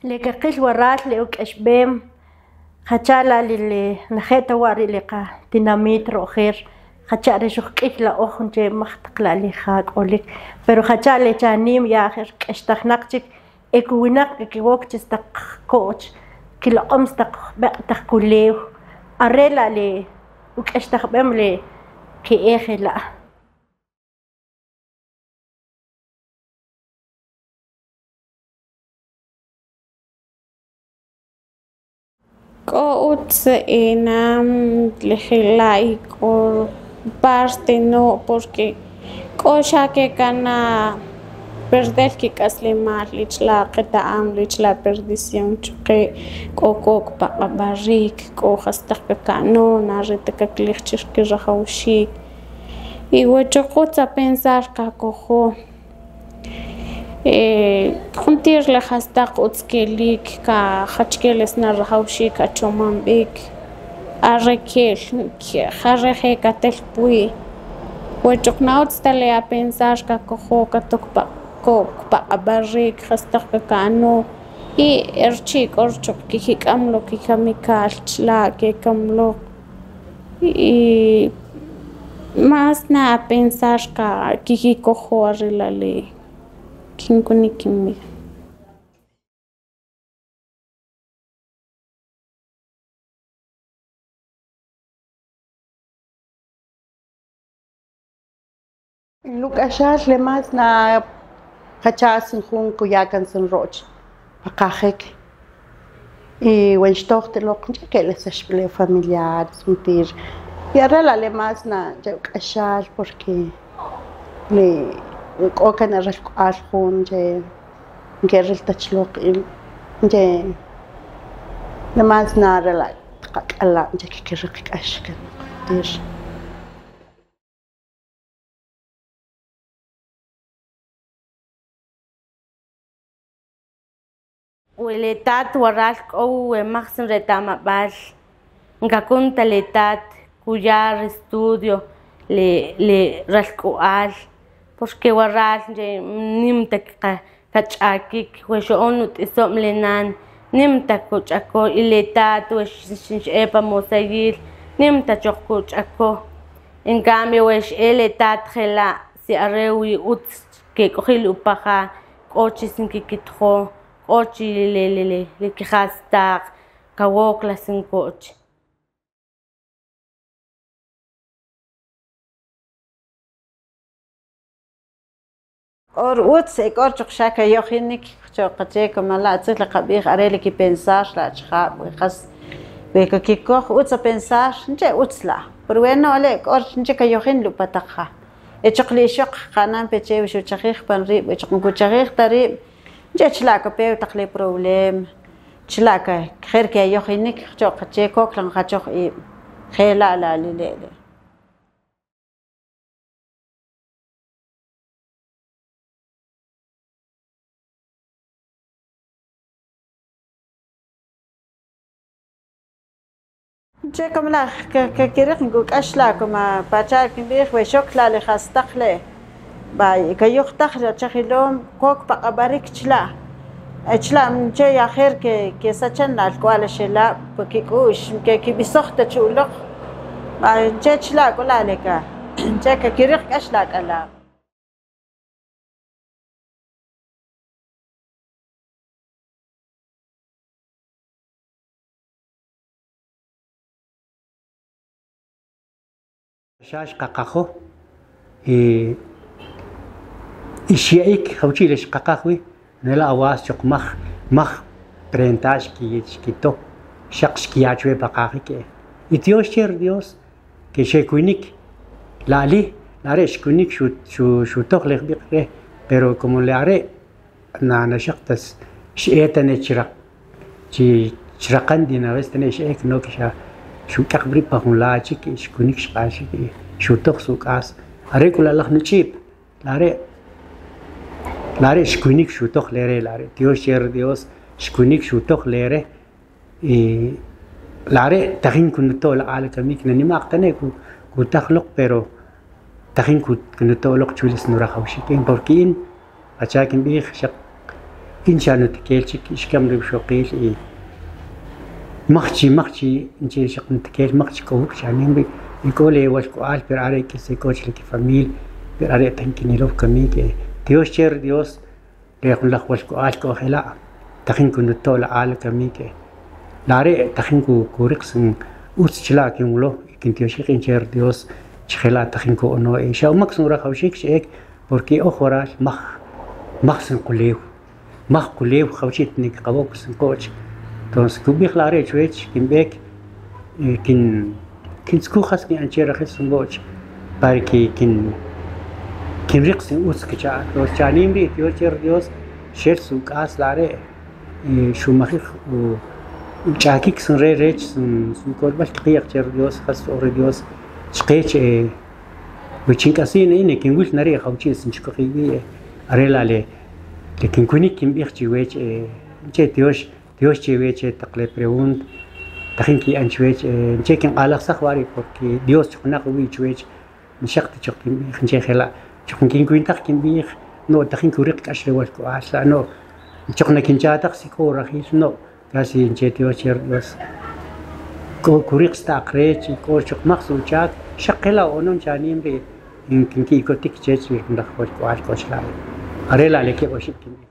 لكقيل ورات لأوك أشبام خشالا للي نخيت واري لقا ديناميت روخير خشاري شو قيت لا أخن جي مختقلا لي خاك أولك برو خشالي جانيم يا آخر اشتخناكتك إكويناك كيوك تستق كوتش كلا أمستق بقتق كليو أريلا لي وك أشتخبام لي كي إخي لا Coutse enam lejilaico parte no porque cosa que cana perder que caslemal lichla qeta am lichla perdición chuque coco pa barric co hasta que cano na rete que clichir que rajaushi y huechococha pensar que cojo خنتير لخستق أتسكيليك كخشكيلس نرهوشي كتشومان بيك أركيل خرخي كتلبوي وجقنا أتستلي أبنساش ككخو كتوكبا كوكبا بريك خستق كأنو إي إرشيك أرشوك كي كاملو كي كميكال تلا كي كاملو إي ما أسنا أبنساش كي كخو أريلالي كينكوني كيمي لوك أشار لمازنا خشاسن خون كوياكن سن روج بقاخك ويشتوخت لوك نجاك لسش بلي فاميليار سنتير يارلا لمازنا جوك أشار porque لي كوكان الرشق آشخون جي نجرل تشلوق جي لمازنا رلا تقاك ألا نجاك كرقك أشكن دير وليتات ورالك أو مخزن رتامة بال نكون تليتات كويار استوديو ل رالكو آل porque ورال نمتك كتشاكيك وشون تسوم لنان نمتك كتشاكو إليتات وش إبا موسيل نمتك كتشاكو إن كامي وش إليتات خلا سياريوي أوت كيكو خيلو بخا كوتشي سنكي كتخو كوتشي لي كخاستاق كووك لسن كوتشي اور اوتس اور چخشاك يوخينك چوقتيك مالا تصير لقبيخ اريلي كي بنسار لا تخاب ويخص بيكو كي كوخ اوتس بنسار نجي اوتس لا بروينو عليك اور نجي كيوخين لو بتخا اتشقلي شق قانان بيتشي وشو تشخيخ بنريب ويشقنكو تشخيخ تريب نجي تشلاك بيو تقلي بروبليم تشلاك خير كي يوخينك چوقتيك كوك لن خاچوخ اي خيلا لا لي جاكم لا ككيرخ نقول أشلاكم باتشار كبير وشوكلا لخاستخله باي كيوخ تخرج تخيلهم كوك بقبرك تلا تلا من جاي آخر كساتشن الكوال شلا بكيكوش كي بيسخت تشولق باي جاي تلا كلا لك جاك ككيرخ أشلاك الله شاش قاقخو إشيائك خوشي ليش قاقخوي نلا أواز شق مخ برينتاج كيتو شخص كياجوي بقاقك إتيوش شير ديوس كشيكوينيك لا ريش كوينيك شو تخلق بقره pero como le haré na shaqtas شئتني شرق شرقان دينا وستني شئك نوكشا شو كقبري بقولاجك إيش كونيك شقاشك شو تخسوك آس أريكولا الله نشيب لاري شكونيك شو تخ ليري لاري تيوش ير ديوس شكونيك شو تخ ليري لاري تخين كنتو لعالة كميك نني ما أقتني كو تخلق بيرو تخين كنتو لق تولس نورا خوشيكين بوركين أشاكين بيخ شق إنشانو تكيلشك إشكام ربشوقيل إيه مخشي إنشي شقن تكيل مخشي كوك شانين بي يقول إيه واش قوال براري كيسي كوش لكي فاميل براري تنكيني لوف كميك ديوس شير ديوس ليقول لك واش قوال كوخلا تخينكو نتول عال كميك لاري تخينكو كوريكسن وتشلا كيمولو كنتيو شيخين شير ديوس شخلا تخينكو أنو إيه شاو مكسن رخو شيك porque ojoral mach sin kuleu khawchit nik qabok sin coach entonces kubi khlare chwech kimbek kin sku khas ni anchera khis boch para que kin riqsin uskicha los chanim bi yocher dios sher su kas lare shumakh u chakik sin rech sin korbal qiyak cher dios khas or dios chqech وچین کسی نه کین گوش نری خوچی سنچ کوی ارلاله لكن كوني كم بيختي ويش نجي تيوش تي ويش تقلي بريوند تخين كي أنش ويش نجي كن قالق سخواري بوركي ديوس تقنا قوي ويش نشقت تشقتين بيخ نجي خلا تشقن كين كوين تخين بيخ نو تخين كوريق أشري والكو عسلا نو تشقنا كين جا تخسي كور رخيص نو كاسي نجي تيوش يردوس كوريق ستاقريش كور شق مخصو جاك شقلا ونون جانيم بي يمكن كي يكوتيك جيش بيخ ندخل والكو عالكو شلا أريلا لكي وشيب كمي